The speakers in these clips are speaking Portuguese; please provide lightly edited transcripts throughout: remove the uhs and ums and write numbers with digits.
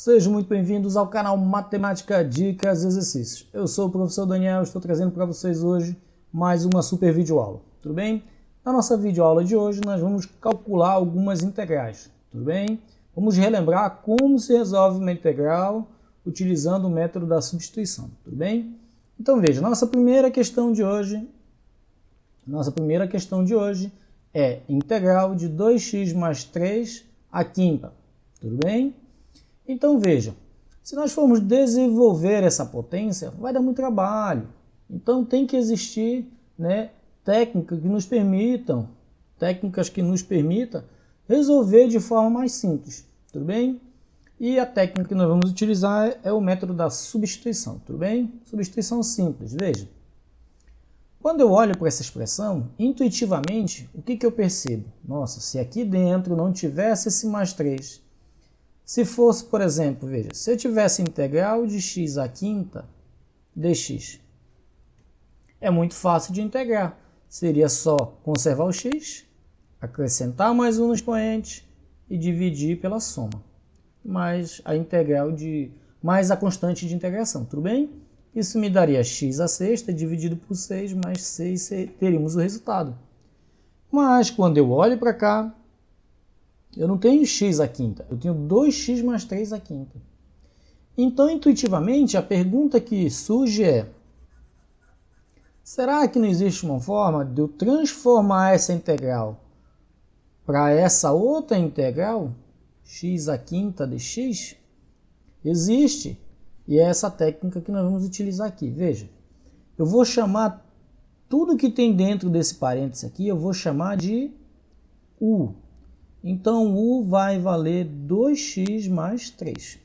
Sejam muito bem-vindos ao canal Matemática, Dicas e Exercícios. Eu sou o professor Daniel e estou trazendo para vocês hoje mais uma super videoaula, tudo bem? Na nossa videoaula de hoje nós vamos calcular algumas integrais, tudo bem? Vamos relembrar como se resolve uma integral utilizando o método da substituição, tudo bem? Então veja, nossa primeira questão de hoje é integral de 2x mais 3 à quinta, tudo bem? Então veja, se nós formos desenvolver essa potência, vai dar muito trabalho. Então tem que existir, técnicas que nos permitam resolver de forma mais simples, tudo bem? E a técnica que nós vamos utilizar é o método da substituição, tudo bem? Substituição simples, veja. Quando eu olho para essa expressão, intuitivamente, o que eu percebo? Nossa, se aqui dentro não tivesse esse mais 3, se fosse, por exemplo, veja, se eu tivesse integral de x à quinta dx, é muito fácil de integrar. Seria só conservar o x, acrescentar mais um no expoente e dividir pela soma. Mais a constante de integração, tudo bem? Isso me daria x à sexta dividido por 6 mais 6, teríamos o resultado. Mas quando eu olho para cá, eu não tenho x à quinta, eu tenho 2x mais 3 à quinta. Então, intuitivamente, a pergunta que surge é: será que não existe uma forma de eu transformar essa integral para essa outra integral, x à quinta dx? Existe, e é essa técnica que nós vamos utilizar aqui. Veja, eu vou chamar tudo que tem dentro desse parênteses aqui, eu vou chamar de u. Então, u vai valer 2x mais 3.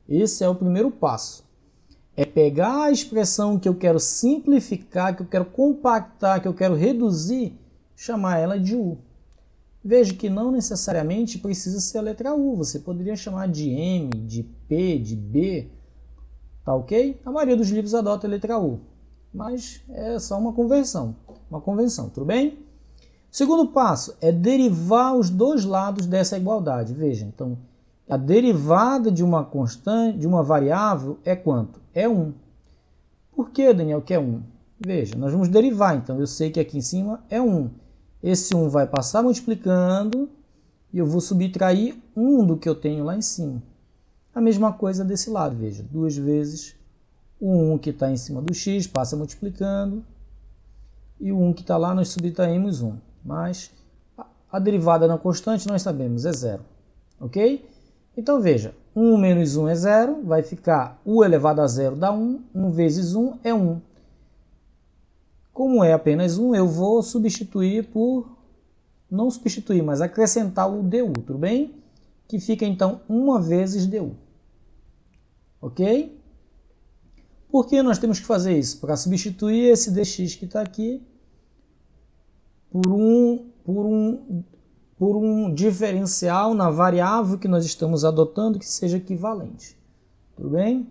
Esse é o primeiro passo. É pegar a expressão que eu quero simplificar, que eu quero compactar, que eu quero reduzir, chamar ela de u. Veja que não necessariamente precisa ser a letra u. Você poderia chamar de m, de p, de b, tá ok? A maioria dos livros adota a letra u, mas é só uma convenção, tudo bem? Segundo passo é derivar os dois lados dessa igualdade. Veja, então, a derivada de uma constante, de uma variável é quanto? É 1. Por que, Daniel, que é 1? Veja, nós vamos derivar, então eu sei que aqui em cima é 1. Esse 1 vai passar multiplicando e eu vou subtrair 1 do que eu tenho lá em cima. A mesma coisa desse lado, veja, 2 vezes o 1 que está em cima do x passa multiplicando e o 1 que está lá nós subtraímos 1. Mas a derivada na constante nós sabemos, é 0. Ok? Então veja, 1 menos 1 é 0, vai ficar u elevado a 0 dá 1, 1 vezes 1 é 1. Como é apenas 1, eu vou substituir por, não substituir, mas acrescentar o du, tudo bem? Que fica então 1 vezes du. Ok? Por que nós temos que fazer isso? Para substituir esse dx que está aqui por um diferencial na variável que nós estamos adotando que seja equivalente. Tudo bem?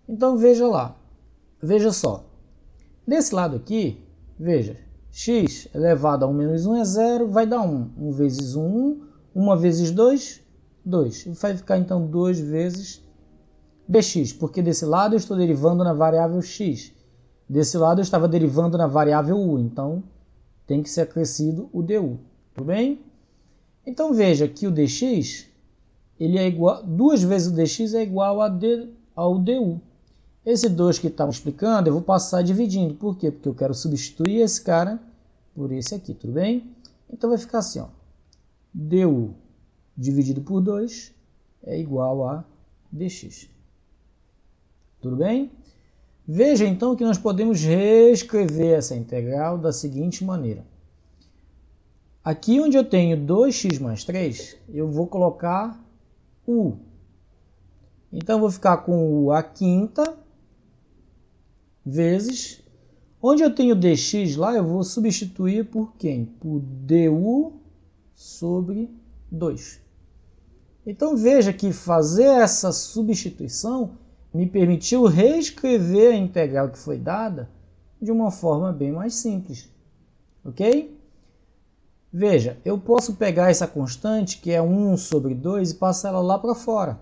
Então veja lá. Veja só. Desse lado aqui, veja, x elevado a 1 menos 1 é 0, vai dar 1. 1 vezes 1, 1 vezes 2, 2. Vai ficar então 2 vezes dx, porque desse lado eu estou derivando na variável x. Desse lado eu estava derivando na variável u, então tem que ser acrescido o du, tudo bem? Então veja que o dx, ele é igual, 2 vezes o dx é igual ao du. Esse 2 que está multiplicando, eu vou passar dividindo. Por quê? Porque eu quero substituir esse cara por esse aqui, tudo bem? Então vai ficar assim, ó, du dividido por 2 é igual a dx. Tudo bem? Veja então que nós podemos reescrever essa integral da seguinte maneira. Aqui onde eu tenho 2x mais 3, eu vou colocar u. Então eu vou ficar com u à quinta vezes, onde eu tenho dx lá, eu vou substituir por quem? Por du sobre 2. Então veja que fazer essa substituição me permitiu reescrever a integral que foi dada de uma forma bem mais simples. Ok? Veja, eu posso pegar essa constante, que é 1 sobre 2, e passar ela lá para fora.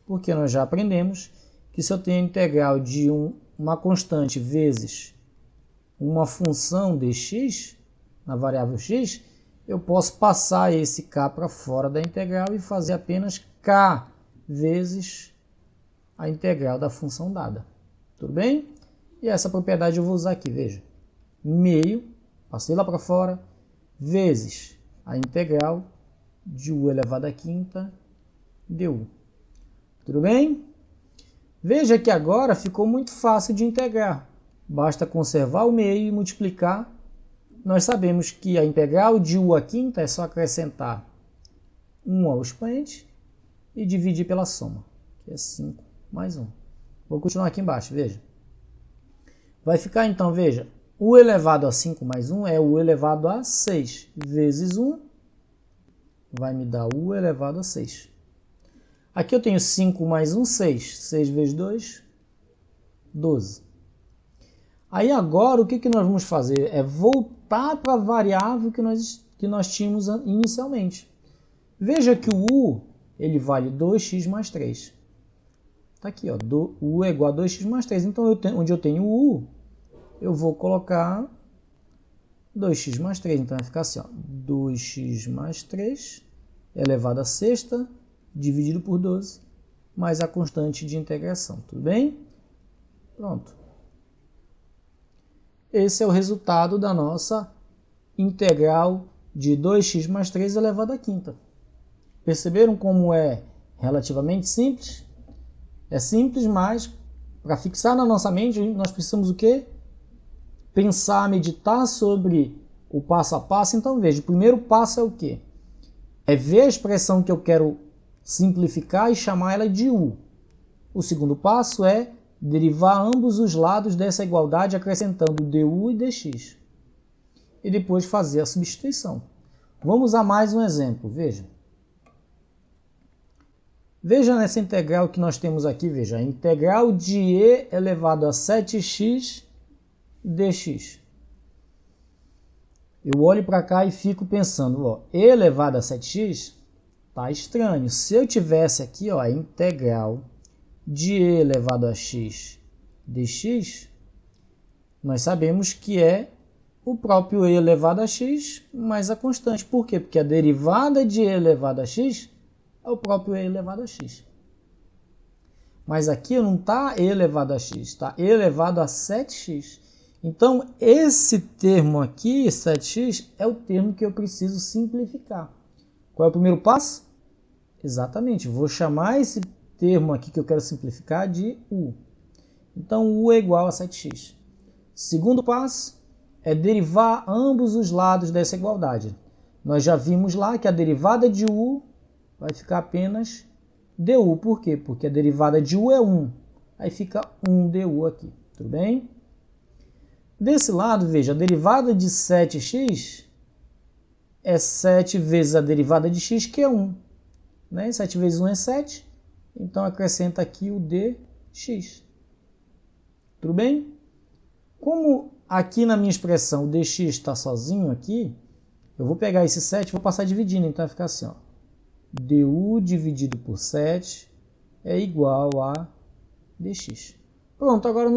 Porque nós já aprendemos que se eu tenho a integral de uma constante vezes uma função dx, na variável x, eu posso passar esse k para fora da integral e fazer apenas k vezes a integral da função dada. Tudo bem? E essa propriedade eu vou usar aqui, veja. Meio, passei lá para fora, vezes a integral de u elevado à quinta du. Tudo bem? Veja que agora ficou muito fácil de integrar. Basta conservar o meio e multiplicar. Nós sabemos que a integral de u à quinta é só acrescentar 1 ao expoente e dividir pela soma, que é 5 mais 1. Vou continuar aqui embaixo, veja. Vai ficar então, veja, u elevado a 5 mais 1 é u elevado a 6 vezes 1, vai me dar u elevado a 6. Aqui eu tenho 5 mais 1, 6. 6 vezes 2, 12. Aí agora o que nós vamos fazer? É voltar para a variável que nós tínhamos inicialmente. Veja que o u ele vale 2x mais 3. Está aqui, ó, u é igual a 2x mais 3. Então, onde eu tenho u, eu vou colocar 2x mais 3. Então, vai ficar assim, ó, 2x mais 3 elevado a sexta, dividido por 12, mais a constante de integração. Tudo bem? Pronto. Esse é o resultado da nossa integral de 2x mais 3 elevado à quinta. Perceberam como é relativamente simples? É simples, mas para fixar na nossa mente, nós precisamos o quê? Pensar, meditar sobre o passo a passo. Então, veja, o primeiro passo é o quê? É ver a expressão que eu quero simplificar e chamar ela de u. O segundo passo é derivar ambos os lados dessa igualdade acrescentando du e dx. E depois fazer a substituição. Vamos a mais um exemplo, veja. Veja nessa integral que nós temos aqui, veja, a integral de e elevado a 7x dx. Eu olho para cá e fico pensando, ó, e elevado a 7x tá estranho. Se eu tivesse aqui, ó, a integral de e elevado a x dx, nós sabemos que é o próprio e elevado a x mais a constante. Por quê? Porque a derivada de e elevado a x é o próprio e elevado a x. Mas aqui não está e elevado a x, está e elevado a 7x. Então, esse termo aqui, 7x, é o termo que eu preciso simplificar. Qual é o primeiro passo? Exatamente, vou chamar esse termo aqui que eu quero simplificar de u. Então, u é igual a 7x. Segundo passo é derivar ambos os lados dessa igualdade. Nós já vimos lá que a derivada de u vai ficar apenas du. Por quê? Porque a derivada de u é 1. Aí fica 1 du aqui. Tudo bem? Desse lado, veja, a derivada de 7x é 7 vezes a derivada de x, que é 1. Né? 7 vezes 1 é 7. Então, acrescenta aqui o dx. Tudo bem? Como aqui na minha expressão o dx está sozinho aqui, eu vou pegar esse 7 e vou passar dividindo. Então, vai ficar assim, ó. Du dividido por 7 é igual a dx. Pronto, agora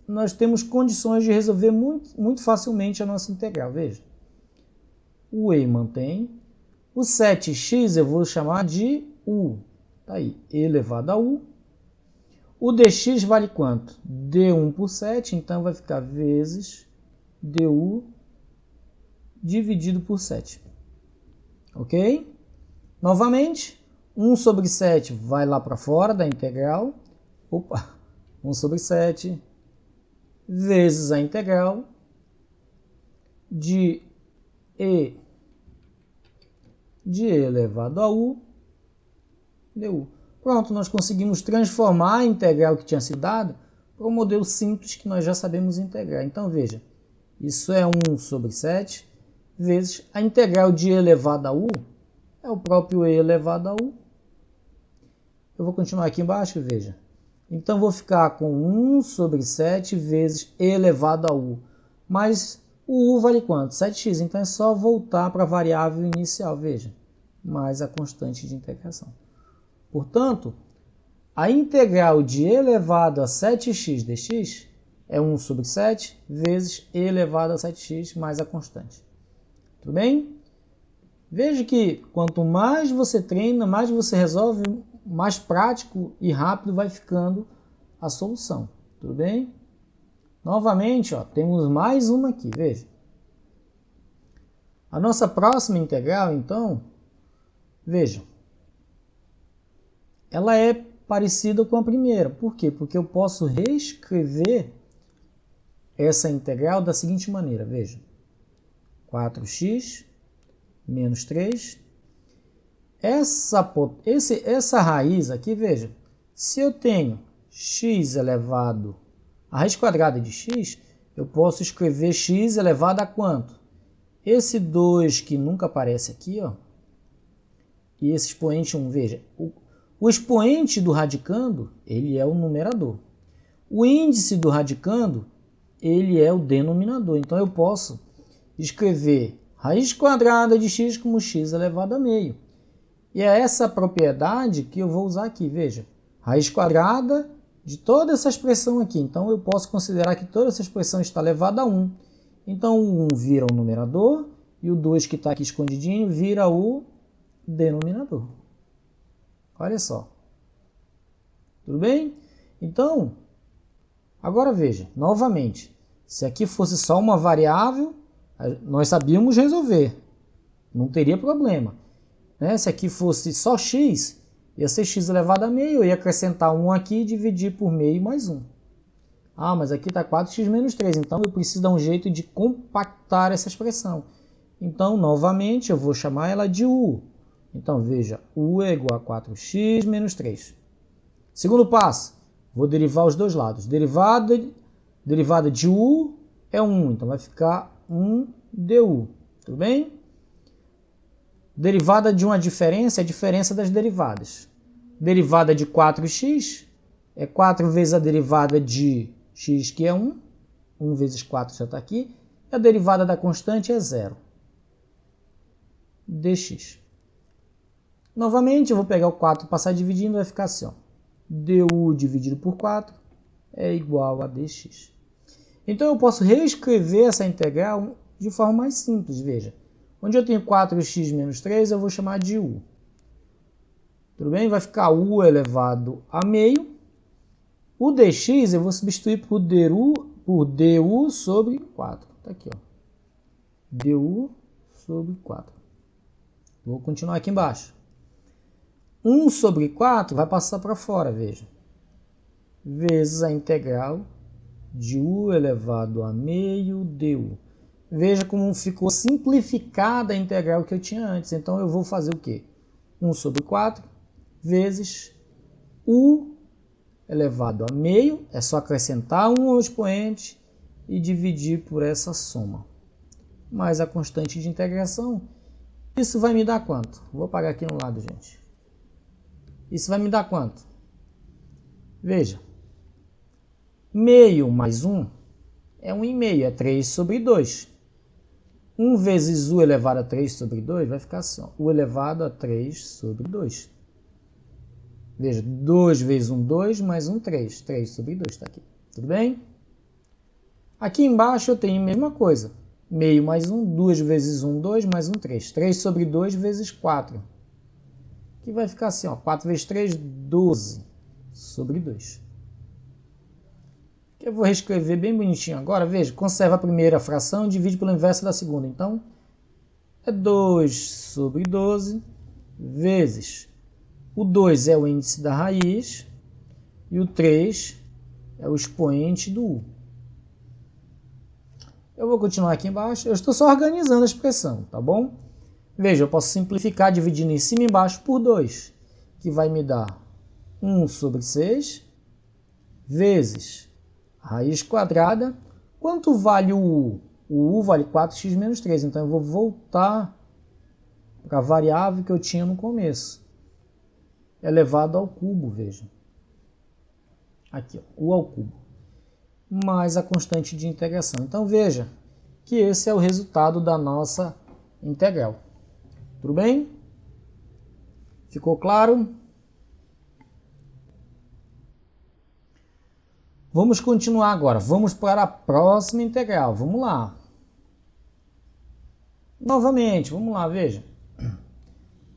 nós temos condições de resolver muito facilmente a nossa integral. Veja, o e mantém, o 7x eu vou chamar de u. Tá aí, e elevado a u. O dx vale quanto? D1 por 7, então vai ficar vezes du dividido por 7. Ok? Novamente, 1 sobre 7 vai lá para fora da integral. Opa! 1 sobre 7 vezes a integral de e elevado a u du. Pronto, nós conseguimos transformar a integral que tinha sido dada para um modelo simples que nós já sabemos integrar. Então, veja, isso é 1 sobre 7 vezes a integral de e elevado a u, é o próprio e elevado a u. Eu vou continuar aqui embaixo, veja. Então, vou ficar com 1 sobre 7 vezes e elevado a u. Mas o u vale quanto? 7x. Então, é só voltar para a variável inicial, veja. Mais a constante de integração. Portanto, A integral de e elevado a 7x dx é 1 sobre 7 vezes e elevado a 7x mais a constante. Tudo bem? Veja que quanto mais você treina, mais você resolve, mais prático e rápido vai ficando a solução. Tudo bem? Novamente, ó, temos mais uma aqui, veja. A nossa próxima integral, então, veja, ela é parecida com a primeira. Por quê? Porque eu posso reescrever essa integral da seguinte maneira, veja. 4x menos 3. Essa raiz aqui, veja, se eu tenho x elevado a raiz quadrada de x, eu posso escrever x elevado a quanto? Esse 2 que nunca aparece aqui, ó, e esse expoente 1, veja, o expoente do radicando, ele é o numerador. O índice do radicando, ele é o denominador. Então eu posso escrever raiz quadrada de x como x elevado a meio. E é essa propriedade que eu vou usar aqui, veja. Raiz quadrada de toda essa expressão aqui. Então eu posso considerar que toda essa expressão está elevada a 1. Então o 1 vira o numerador e o 2 que está aqui escondidinho vira o denominador. Olha só. Tudo bem? Então, agora veja, novamente, se aqui fosse só uma variável, nós sabíamos resolver. Não teria problema. Né? Se aqui fosse só x, ia ser x elevado a meio, eu ia acrescentar 1 aqui e dividir por meio mais 1. Ah, mas aqui está 4x menos 3, então eu preciso dar um jeito de compactar essa expressão. Então, novamente, eu vou chamar ela de u. Então, veja, u é igual a 4x menos 3. Segundo passo, vou derivar os dois lados. Derivada de u é 1, então vai ficar 1 du. Tudo bem? Derivada de uma diferença é a diferença das derivadas. Derivada de 4x é 4 vezes a derivada de x, que é 1. 1 vezes 4 já está aqui. E a derivada da constante é 0. dx. Novamente, eu vou pegar o 4 e passar dividindo, vai ficar assim, ó. du dividido por 4 é igual a dx. Então, eu posso reescrever essa integral de forma mais simples, veja. Onde eu tenho 4x menos 3, eu vou chamar de u. Tudo bem? Vai ficar u elevado a meio. O dx eu vou substituir por du sobre 4. Está aqui, ó. du sobre 4. Vou continuar aqui embaixo. 1 sobre 4 vai passar para fora, veja. Vezes a integral de u elevado a meio du. Veja como ficou simplificada a integral que eu tinha antes. Então eu vou fazer o quê? 1 sobre 4 vezes u elevado a meio. É só acrescentar 1 ao expoente e dividir por essa soma. Mais a constante de integração. Isso vai me dar quanto? Vou apagar aqui no lado, gente. Isso vai me dar quanto? Veja. Meio mais 1 é 1,5, é 3 sobre 2. 1 vezes u elevado a 3 sobre 2 vai ficar assim, ó, u elevado a 3 sobre 2. Veja, 2 vezes 1, 2, mais 1, 3. 3 sobre 2 está aqui. Tudo bem? Aqui embaixo eu tenho a mesma coisa. Meio mais 1, 2 vezes 1, 2, mais 1, 3. 3 sobre 2 vezes 4. Que vai ficar assim, ó, 4 vezes 3, 12 sobre 2. Eu vou reescrever bem bonitinho agora. Veja, conserva a primeira fração e divide pelo inverso da segunda. Então, é 2 sobre 12 vezes. O 2 é o índice da raiz e o 3 é o expoente do u. Eu vou continuar aqui embaixo. Eu estou só organizando a expressão, tá bom? Veja, eu posso simplificar dividindo em cima e embaixo por 2, que vai me dar 1 sobre 6 vezes a raiz quadrada. Quanto vale o u? O u vale 4x menos 3, então eu vou voltar para a variável que eu tinha no começo. Elevado ao cubo, veja. Aqui, ó, u ao cubo. Mais a constante de integração. Então veja que esse é o resultado da nossa integral. Tudo bem? Ficou claro? Vamos continuar agora. Vamos para a próxima integral. Vamos lá. Novamente, vamos lá, veja.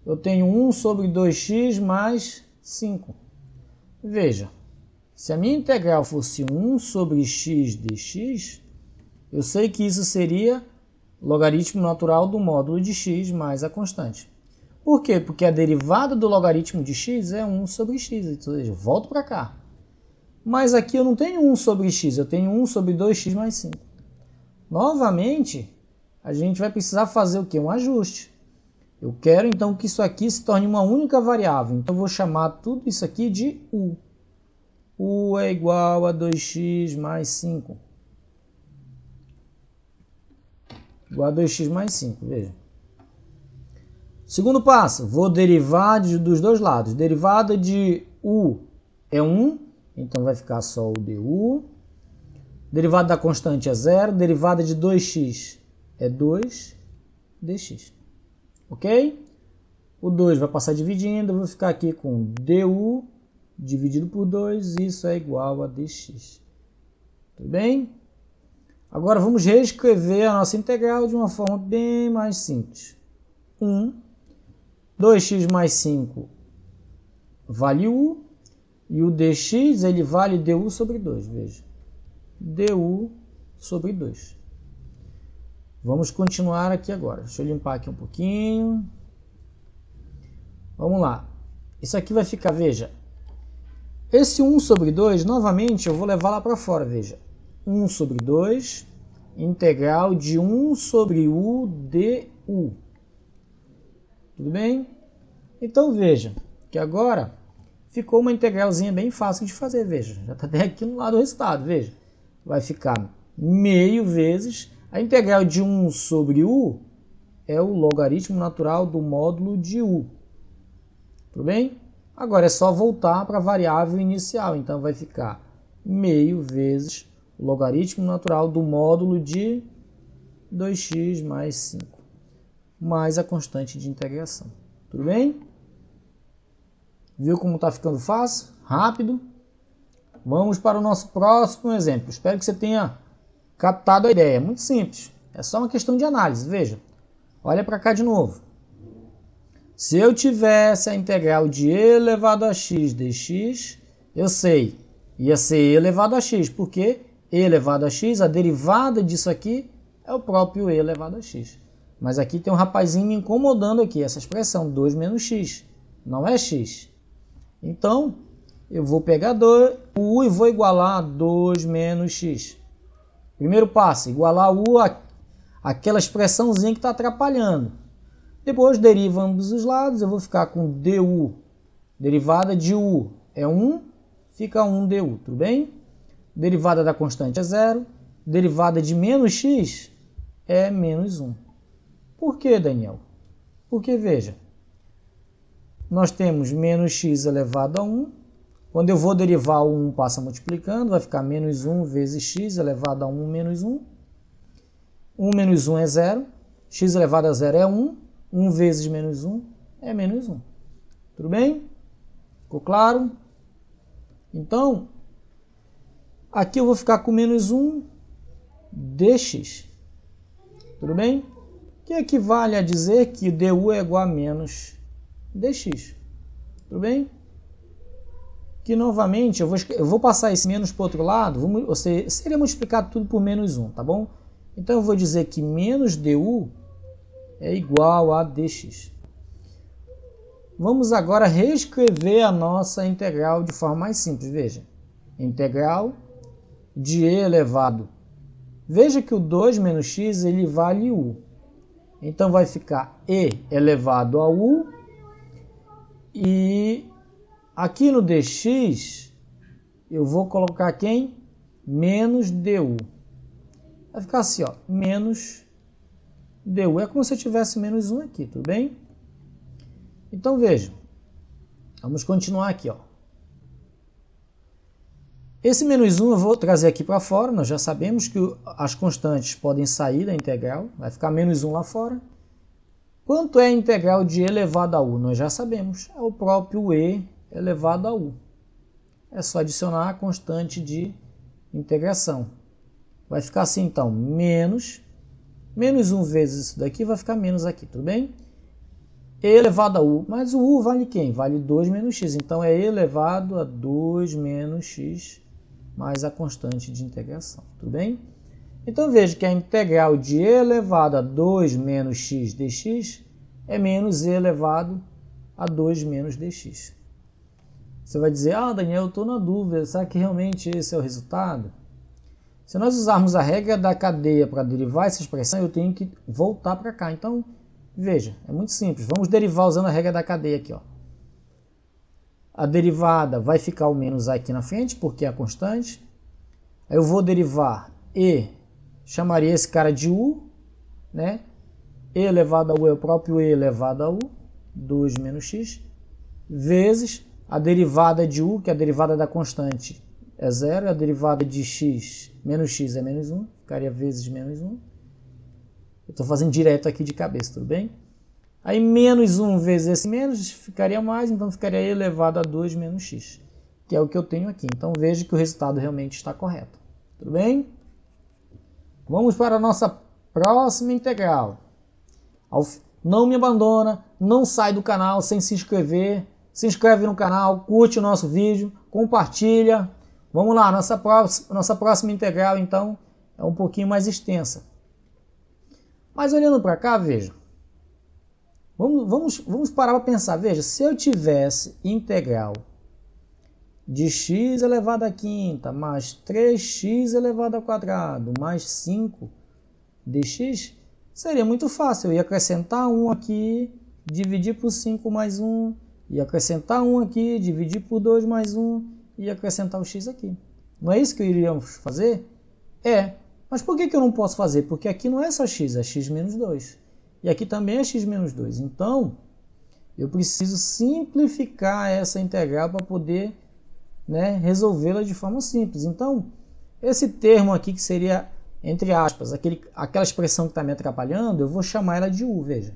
Eu tenho 1 sobre 2x mais 5. Veja, se a minha integral fosse 1 sobre x dx, eu sei que isso seria logaritmo natural do módulo de x mais a constante. Por quê? Porque a derivada do logaritmo de x é 1 sobre x. Ou seja, eu volto para cá. Mas aqui eu não tenho 1 sobre x, eu tenho 1 sobre 2x mais 5. Novamente, a gente vai precisar fazer o quê? Um ajuste. Eu quero então que isso aqui se torne uma única variável. Então eu vou chamar tudo isso aqui de u. U é igual a 2x mais 5. Igual a 2x mais 5, veja. Segundo passo, vou derivar dos dois lados. Derivada de u é 1, então vai ficar só o du. Derivada da constante é 0. Derivada de 2x é 2 dx. Ok? O 2 vai passar dividindo, eu vou ficar aqui com du dividido por 2, isso é igual a dx. Tudo bem? Agora vamos reescrever a nossa integral de uma forma bem mais simples. 2x mais 5 vale u, e o dx ele vale du sobre 2, veja. Du sobre 2. Vamos continuar aqui agora. Deixa eu limpar aqui um pouquinho. Vamos lá. Isso aqui vai ficar, veja. Esse 1 sobre 2, novamente, eu vou levar lá para fora, veja. 1 sobre 2, integral de 1 sobre u du. Tudo bem? Então, veja, que agora ficou uma integralzinha bem fácil de fazer, veja. Já está até aqui no lado do resultado, veja. Vai ficar meio vezes... A integral de 1 sobre u é o logaritmo natural do módulo de u. Tudo bem? Agora é só voltar para a variável inicial. Então vai ficar meio vezes o logaritmo natural do módulo de 2x mais 5. Mais a constante de integração. Tudo bem? Viu como está ficando fácil? Rápido? Vamos para o nosso próximo exemplo. Espero que você tenha captado a ideia. Muito simples. É só uma questão de análise. Veja. Olha para cá de novo. Se eu tivesse a integral de e elevado a x dx, eu sei, ia ser e elevado a x, porque e elevado a x, a derivada disso aqui é o próprio e elevado a x. Mas aqui tem um rapazinho me incomodando aqui, essa expressão 2 menos x, não é x. Então, eu vou pegar o u e vou igualar a 2 menos x. Primeiro passo, igualar o u àquela expressãozinha que está atrapalhando. Depois deriva ambos os lados, eu vou ficar com du. Derivada de u é 1, fica 1 du, tudo bem? Derivada da constante é 0. Derivada de menos x é menos 1. Por que, Daniel? Porque, veja, nós temos menos x elevado a 1. Quando eu vou derivar o 1, passa multiplicando, vai ficar menos 1 vezes x elevado a 1 menos 1. 1 menos 1 é 0. X elevado a 0 é 1. 1 vezes menos 1 é menos 1. Tudo bem? Ficou claro? Então, aqui eu vou ficar com menos 1 dx. Tudo bem? Que equivale a dizer que du é igual a menos dx. Tudo bem? Que novamente eu vou passar esse menos para o outro lado, seria multiplicar tudo por menos 1, tá bom? Então eu vou dizer que menos du é igual a dx. Vamos agora reescrever a nossa integral de forma mais simples, veja. Integral de e elevado. Veja que o 2 menos x ele vale u. Então vai ficar e elevado a u e aqui no dx, eu vou colocar quem? Menos du. Vai ficar assim, ó, menos du. É como se eu tivesse menos 1 aqui, tudo bem? Então, veja. Vamos continuar aqui, ó. Esse menos 1 eu vou trazer aqui para fora. Nós já sabemos que as constantes podem sair da integral. Vai ficar menos 1 lá fora. Quanto é a integral de e elevado a u? Nós já sabemos. É o próprio e elevado a u. É só adicionar a constante de integração. Vai ficar assim, então, menos 1 vezes isso daqui vai ficar menos aqui, tudo bem? E elevado a u, mas o u vale quem? Vale 2 menos x, então é elevado a 2 menos x mais a constante de integração, tudo bem? Então veja que a integral de e elevado a 2 menos x dx é menos e elevado a 2 menos dx. Você vai dizer, Daniel, eu estou na dúvida, será que realmente esse é o resultado? Se nós usarmos a regra da cadeia para derivar essa expressão, eu tenho que voltar para cá. Então, veja, é muito simples. Vamos derivar usando a regra da cadeia aqui. Ó. A derivada vai ficar o menos a aqui na frente, porque é a constante. Aí eu vou derivar e, chamaria esse cara de u, né? E elevado a u é o próprio e elevado a u, 2 menos x, vezes a derivada de u, que é a derivada da constante, é 0, a derivada de x, menos x é menos 1, ficaria vezes menos 1. Eu estou fazendo direto aqui de cabeça, tudo bem? Aí menos 1 vezes esse menos ficaria mais, então ficaria elevado a 2 menos x, que é o que eu tenho aqui. Então veja que o resultado realmente está correto. Tudo bem? Vamos para a nossa próxima integral. Não me abandona, não sai do canal sem se inscrever. Se inscreve no canal, curte o nosso vídeo, compartilha. Vamos lá, nossa próxima integral, então, é um pouquinho mais extensa. Mas olhando para cá, veja. Vamos parar para pensar. Veja, se eu tivesse integral de x elevado à quinta mais 3x elevado ao quadrado mais 5 dx, seria muito fácil. Eu ia acrescentar 1 aqui, dividir por 5 mais 1, ia acrescentar 1 aqui, dividir por 2 mais 1, e acrescentar o x aqui. Não é isso que iríamos fazer? É. Mas por que eu não posso fazer? Porque aqui não é só x, é x menos 2. E aqui também é x menos 2. Então, eu preciso simplificar essa integral para poder, né, resolvê-la de forma simples. Então, esse termo aqui que seria, entre aspas, aquela expressão que está me atrapalhando, eu vou chamar ela de u, veja.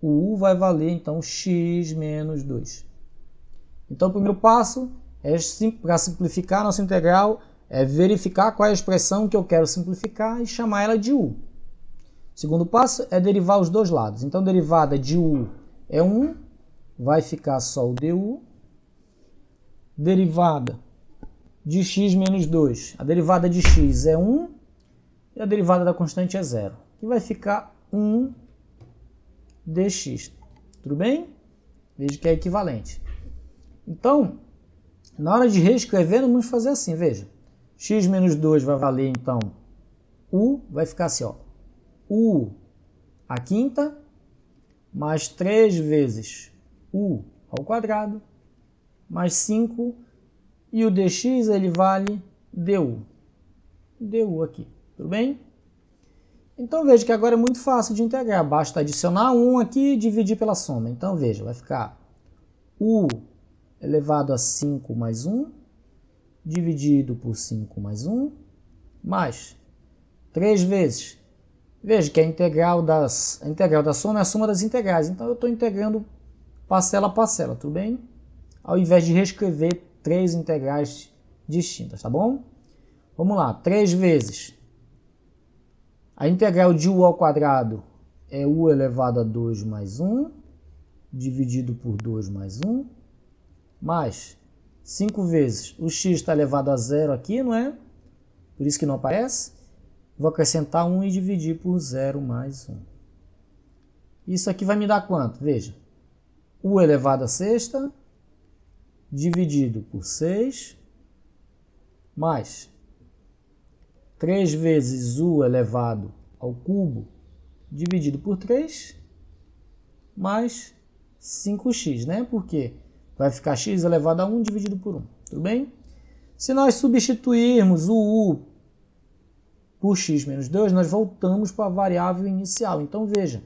O u vai valer, então, x menos 2. Então, o primeiro passo para simplificar a nossa integral é verificar qual é a expressão que eu quero simplificar e chamar ela de u. O segundo passo é derivar os dois lados. Então, derivada de u é 1, vai ficar só o du. Derivada de x menos 2, a derivada de x é 1 e a derivada da constante é 0. Que vai ficar 1 dx. Tudo bem? Veja que é equivalente. Então, na hora de reescrever, vamos fazer assim, veja. X menos 2 vai valer, então, u, vai ficar assim, ó. U à quinta, mais 3 vezes u ao quadrado, mais 5, e o dx, ele vale du. Du aqui, tudo bem? Então, veja que agora é muito fácil de integrar. Basta adicionar 1 aqui e dividir pela soma. Então, veja, vai ficar u elevado a 5 mais 1, dividido por 5 mais 1, mais 3 vezes. Veja que a integral da soma é a soma das integrais. Então, eu estou integrando parcela a parcela, tudo bem? Ao invés de reescrever 3 integrais distintas, tá bom? Vamos lá, 3 vezes. A integral de u ao quadrado é u elevado a 2 mais 1, dividido por 2 mais 1, mais 5 vezes. O x está elevado a 0 aqui, não é? Por isso que não aparece. Vou acrescentar 1 e dividir por 0 mais 1. Isso aqui vai me dar quanto? Veja. U elevado a sexta, dividido por 6, mais 3 vezes u elevado ao cubo, dividido por 3, mais 5x, né? Porque vai ficar x elevado a 1 dividido por 1, tudo bem? Se nós substituirmos o u por x menos 2, nós voltamos para a variável inicial. Então, veja,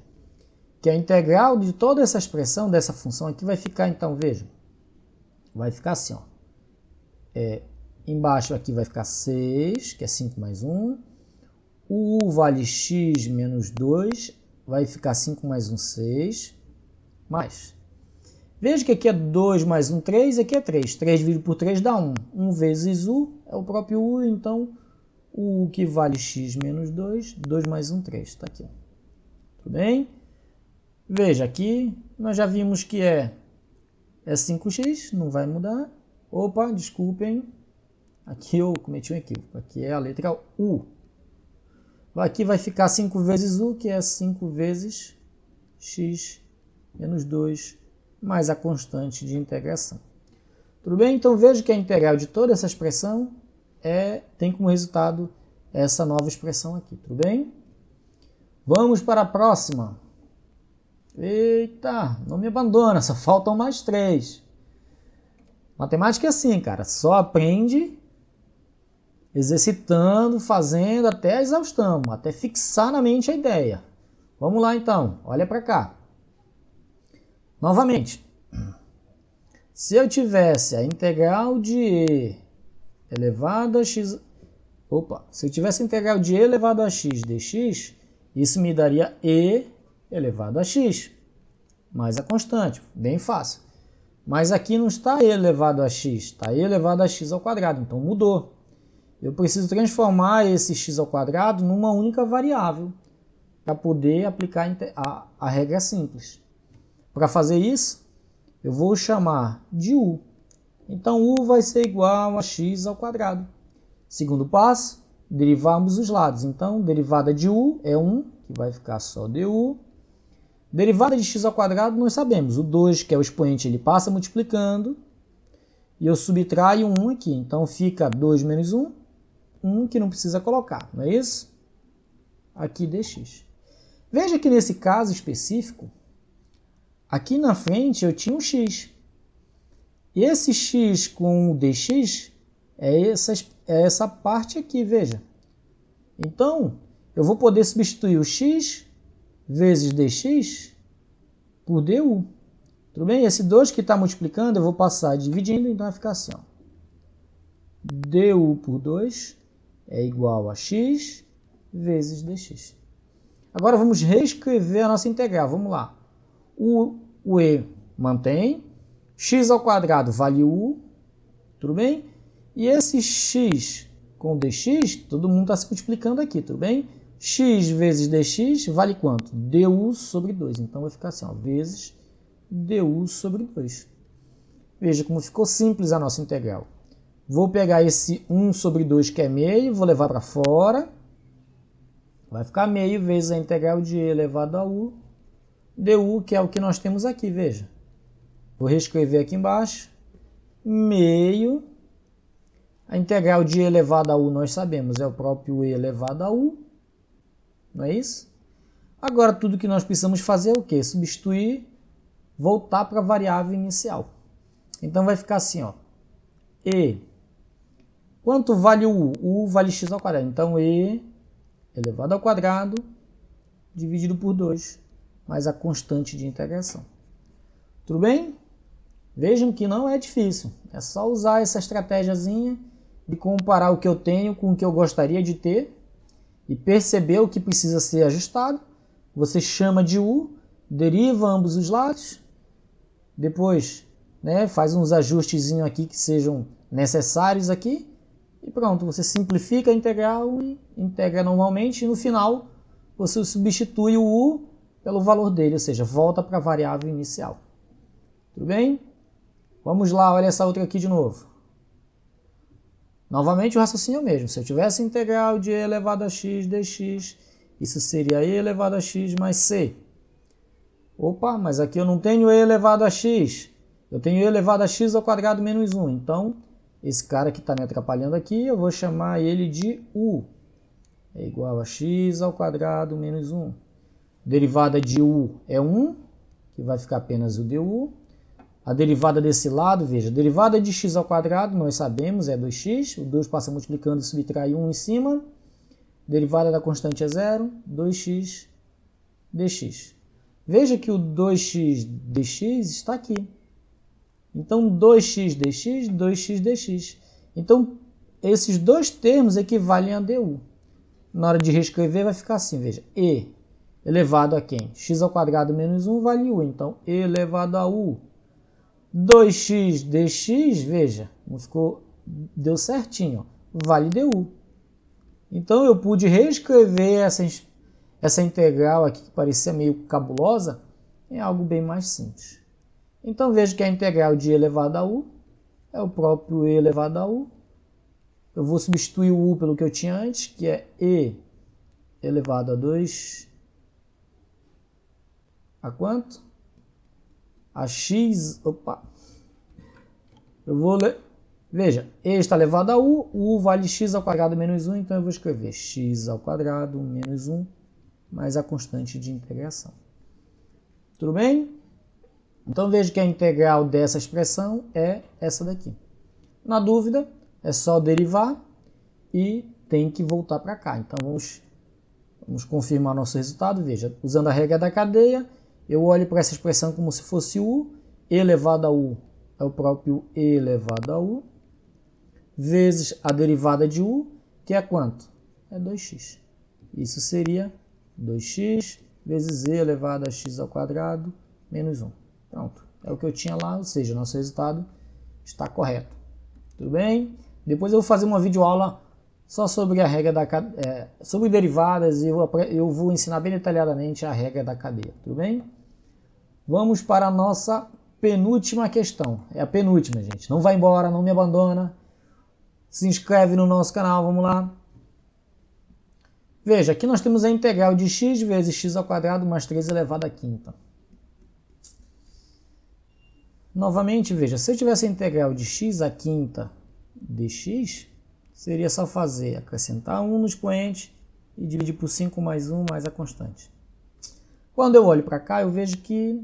que a integral de toda essa expressão, dessa função aqui, vai ficar, então, veja, vai ficar assim, ó. Embaixo aqui vai ficar 6, que é 5 mais 1. O u vale x menos 2, vai ficar 5 mais 1, 6. Mais. Veja que aqui é 2 mais 1, 3, aqui é 3. 3 dividido por 3 dá 1. 1 vezes u é o próprio u, então o u que vale x menos 2, 2 mais 1, 3. Está aqui. Tudo bem? Veja, aqui nós já vimos que é 5x, não vai mudar. Opa, desculpem, aqui eu cometi um equívoco. Aqui é a letra u. Aqui vai ficar 5 vezes u, que é 5 vezes x menos 2, mais a constante de integração. Tudo bem? Então veja que a integral de toda essa expressão tem como resultado essa nova expressão aqui. Tudo bem? Vamos para a próxima. Eita, não me abandona, só faltam mais 3. Matemática é assim, cara, só aprende exercitando, fazendo até a exaustão, até fixar na mente a ideia. Vamos lá então, olha para cá. Novamente, se eu tivesse a integral de e elevado a x... se eu tivesse a integral de e elevado a x dx, isso me daria e elevado a x, mais a constante, bem fácil. Mas aqui não está e elevado a x, está e elevado a x ao quadrado, então mudou. Eu preciso transformar esse x ao quadrado numa única variável para poder aplicar a regra simples. Para fazer isso, eu vou chamar de u. Então, u vai ser igual a x ao quadrado. Segundo passo, derivarmos os lados. Então, derivada de u é 1, que vai ficar só du. Derivada de x ao quadrado, nós sabemos. O 2, que é o expoente, ele passa multiplicando. E eu subtraio 1 aqui. Então, fica 2 menos 1. 1 que não precisa colocar, não é isso? Aqui dx. Veja que nesse caso específico, aqui na frente eu tinha um x. E esse x com o dx é essa parte aqui, veja. Então, eu vou poder substituir o x vezes dx por du. Tudo bem? Esse 2 que está multiplicando, eu vou passar dividindo, então vai ficar assim. Ó. Du por 2 é igual a x vezes dx. Agora vamos reescrever a nossa integral. Vamos lá. O e mantém. X ao quadrado vale u. Tudo bem? E esse x com dx, todo mundo está se multiplicando aqui, tudo bem? X vezes dx vale quanto? Du sobre 2. Então vai ficar assim, ó, vezes du sobre 2. Veja como ficou simples a nossa integral. Vou pegar esse 1 sobre 2 que é meio, vou levar para fora. Vai ficar meio vezes a integral de e elevado a u. Du, que é o que nós temos aqui, veja. Vou reescrever aqui embaixo. Meio. A integral de e elevado a u nós sabemos, é o próprio e elevado a u. Não é isso? Agora tudo que nós precisamos fazer é o quê? Substituir, voltar para a variável inicial. Então vai ficar assim, ó. E. Quanto vale o u? O u vale x ao quadrado. Então e elevado ao quadrado dividido por 2, mais a constante de integração. Tudo bem? Vejam que não é difícil. É só usar essa estratégiazinha de comparar o que eu tenho com o que eu gostaria de ter e perceber o que precisa ser ajustado. Você chama de u, deriva ambos os lados, depois faz uns ajustezinhos aqui que sejam necessários aqui e pronto, você simplifica a integral e integra normalmente e no final você substitui o u pelo valor dele, ou seja, volta para a variável inicial. Tudo bem? Vamos lá, olha essa outra aqui de novo. Novamente o raciocínio é o mesmo. Se eu tivesse integral de e elevado a x dx, isso seria e elevado a x mais c. Opa, mas aqui eu não tenho e elevado a x. Eu tenho e elevado a x ao quadrado menos 1. Então, esse cara que está me atrapalhando aqui, eu vou chamar ele de u. É igual a x ao quadrado menos 1. Derivada de u é 1, que vai ficar apenas o du. A derivada desse lado, veja, derivada de x ao quadrado, nós sabemos, é 2x. O 2 passa multiplicando e subtrai 1 em cima. Derivada da constante é 0, 2x dx. Veja que o 2x dx está aqui. Então, 2x dx, 2x dx. Então, esses dois termos equivalem a du. Na hora de reescrever, vai ficar assim, veja. E elevado a quem? X ao quadrado menos 1 vale u. Então, e elevado a u. 2x dx, veja, deu certinho, ó, vale du. Então eu pude reescrever essa integral aqui, que parecia meio cabulosa, em algo bem mais simples. Então veja que a integral de e elevado a u é o próprio e elevado a u. Eu vou substituir o u pelo que eu tinha antes, que é e elevado a 2 a quanto? A x, opa, eu vou ler, veja, e está elevado a u, o u vale x ao quadrado menos 1, então eu vou escrever x ao quadrado menos 1 mais a constante de integração. Tudo bem? Então veja que a integral dessa expressão é essa daqui. Na dúvida, é só derivar e tem que voltar para cá. Então vamos confirmar nosso resultado. Veja, usando a regra da cadeia, eu olho para essa expressão como se fosse u, e elevado a u é o próprio e elevado a u, vezes a derivada de u, que é quanto? É 2x. Isso seria 2x vezes e elevado a x ao quadrado menos 1. Pronto, é o que eu tinha lá, ou seja, nosso resultado está correto. Tudo bem? Depois eu vou fazer uma videoaula só sobre a regra sobre derivadas e eu vou ensinar bem detalhadamente a regra da cadeia. Tudo bem? Vamos para a nossa penúltima questão. É a penúltima, gente. Não vai embora, não me abandona. Se inscreve no nosso canal, vamos lá. Veja, aqui nós temos a integral de x vezes x ao quadrado mais 3 elevado à quinta. Novamente, veja, se eu tivesse a integral de x à quinta dx, seria só acrescentar 1 no expoente e dividir por 5 mais 1 mais a constante. Quando eu olho para cá, eu vejo que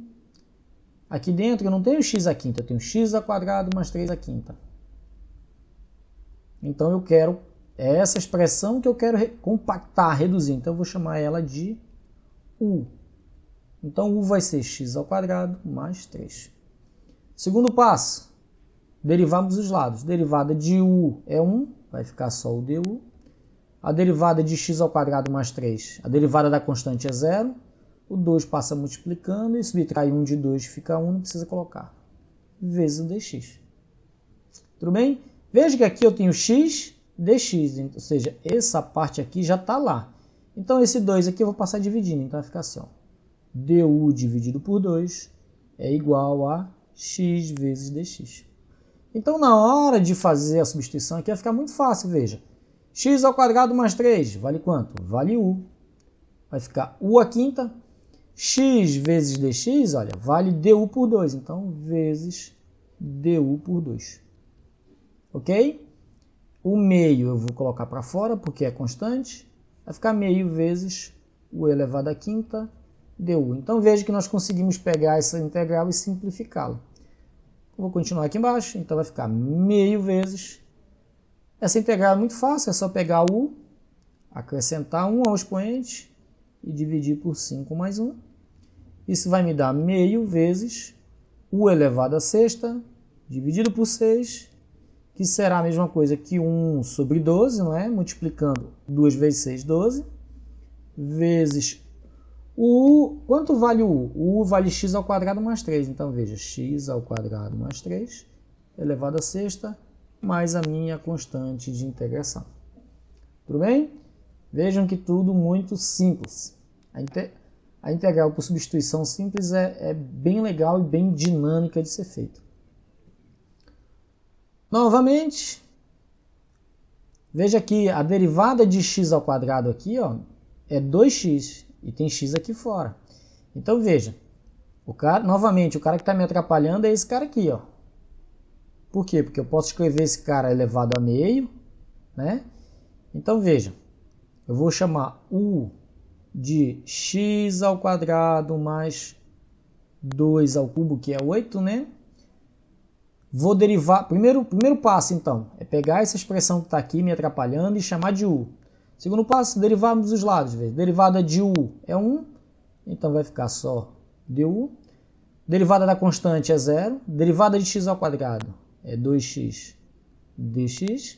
aqui dentro eu não tenho x à quinta, eu tenho x ao quadrado mais 3 à quinta. Então eu quero, é essa expressão que eu quero compactar, reduzir. Então eu vou chamar ela de u. Então u vai ser x ao quadrado mais 3. Segundo passo, derivarmos os lados. Derivada de u é 1, vai ficar só o du. A derivada de x ao quadrado mais 3, a derivada da constante é 0. O 2 passa multiplicando e subtrai 1 de 2 fica 1, não precisa colocar. Vezes o dx. Tudo bem? Veja que aqui eu tenho x dx, ou seja, essa parte aqui já está lá. Então esse 2 aqui eu vou passar dividindo, então vai ficar assim, ó. Du dividido por 2 é igual a x vezes dx. Então, na hora de fazer a substituição aqui vai ficar muito fácil, veja. X ao quadrado mais 3, vale quanto? Vale u. Vai ficar u à quinta. X vezes dx, olha, vale du por 2. Então, vezes du por 2. Ok? O meio eu vou colocar para fora, porque é constante. Vai ficar meio vezes u elevado à quinta du. Então veja que nós conseguimos pegar essa integral e simplificá-la. Vou continuar aqui embaixo, então vai ficar meio vezes. Essa integral é muito fácil, é só pegar u, acrescentar 1 ao expoente e dividir por 5 mais 1. Isso vai me dar meio vezes u elevado à sexta dividido por 6, que será a mesma coisa que 1 sobre 12, não é? Multiplicando 2 vezes 6, 12, vezes o u. Quanto vale o u? O u vale x ao quadrado mais 3. Então, veja, x ao quadrado mais 3 elevado à sexta mais a minha constante de integração. Tudo bem? Vejam que tudo muito simples. A integral por substituição simples é bem legal e bem dinâmica de ser feita. Novamente, veja que a derivada de x ao quadrado aqui, ó, é 2x. E tem x aqui fora. Então veja, novamente, o cara que está me atrapalhando é esse cara aqui, ó. Por quê? Porque eu posso escrever esse cara elevado a meio, né? Então veja, eu vou chamar u de x ao quadrado mais 2 ao cubo, que é 8, né? Vou derivar, primeiro passo então, é pegar essa expressão que está aqui me atrapalhando e chamar de u. Segundo passo, derivarmos os lados. Derivada de u é 1, então vai ficar só du. Derivada da constante é 0. Derivada de x ao quadrado é 2x dx.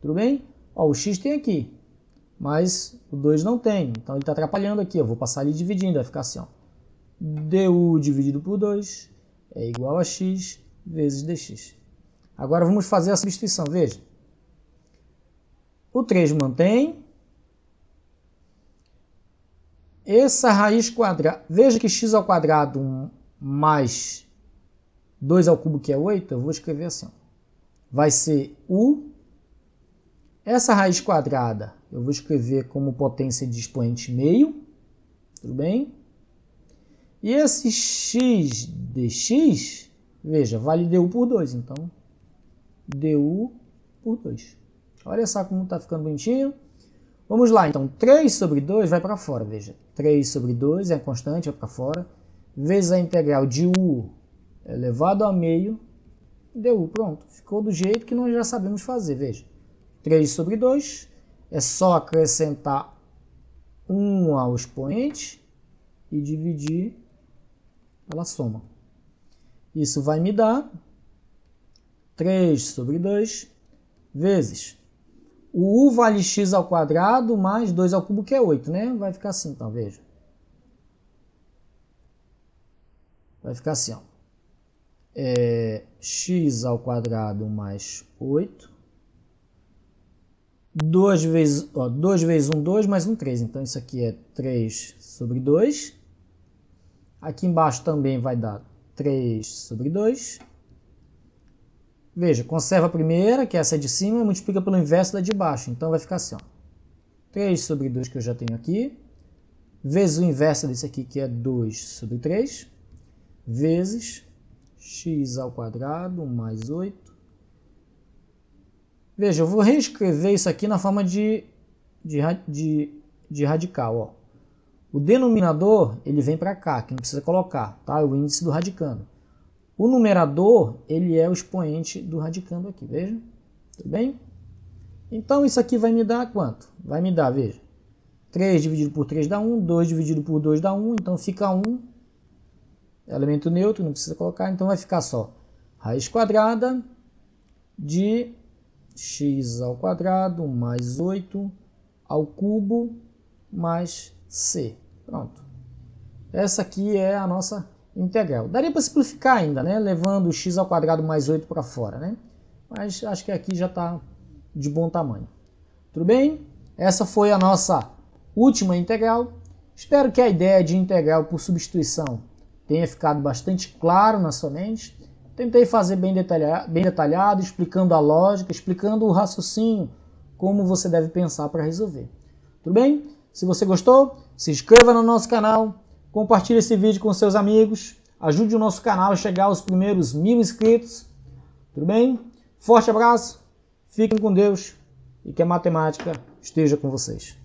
Tudo bem? Ó, o x tem aqui, mas o 2 não tem. Então ele está atrapalhando aqui. Eu vou passar ali dividindo, vai ficar assim, ó. Du dividido por 2 é igual a x vezes dx. Agora vamos fazer a substituição, veja. O 3 mantém. Essa raiz quadrada, veja que x ao quadrado mais 2 ao cubo, que é 8, eu vou escrever assim. Ó. Vai ser u. Essa raiz quadrada eu vou escrever como potência de expoente meio. Tudo bem? E esse x dx, veja, vale du por 2. Então, du por 2. Olha só como está ficando bonitinho. Vamos lá, então, 3 sobre 2 vai para fora, veja. 3 sobre 2 é a constante, vai para fora. Vezes a integral de u elevado a meio, du. Pronto, ficou do jeito que nós já sabemos fazer, veja. 3 sobre 2 é só acrescentar 1 ao expoente e dividir pela soma. Isso vai me dar 3 sobre 2 vezes o u vale x ao quadrado mais 2 ao cubo, que é 8, né? Vai ficar assim, então, veja. Vai ficar assim, ó. X ao quadrado mais 8. 2 vezes 1, 2, mais 1, 3. Então, isso aqui é 3 sobre 2. Aqui embaixo também vai dar 3 sobre 2. Veja, conserva a primeira, que essa é de cima, e multiplica pelo inverso da de baixo. Então, vai ficar assim, ó. 3 sobre 2, que eu já tenho aqui, vezes o inverso desse aqui, que é 2 sobre 3, vezes x ao quadrado mais 8. Veja, eu vou reescrever isso aqui na forma de radical. Ó. O denominador, ele vem para cá, que não precisa colocar, tá? O índice do radicando. O numerador, ele é o expoente do radicando aqui, veja? Tudo bem? Então, isso aqui vai me dar quanto? Vai me dar, veja, 3 dividido por 3 dá 1, 2 dividido por 2 dá 1, então fica 1, elemento neutro, não precisa colocar, então vai ficar só raiz quadrada de x ao quadrado mais 8 ao cubo mais c. Pronto. Essa aqui é a nossa integral. Daria para simplificar ainda, né? Levando o x ao quadrado mais 8 para fora, né? Mas acho que aqui já está de bom tamanho. Tudo bem? Essa foi a nossa última integral. Espero que a ideia de integral por substituição tenha ficado bastante claro na sua mente. Tentei fazer bem detalhado, explicando a lógica, explicando o raciocínio, como você deve pensar para resolver. Tudo bem? Se você gostou, se inscreva no nosso canal, compartilhe esse vídeo com seus amigos, ajude o nosso canal a chegar aos primeiros 1000 inscritos. Tudo bem? Forte abraço, fiquem com Deus e que a matemática esteja com vocês.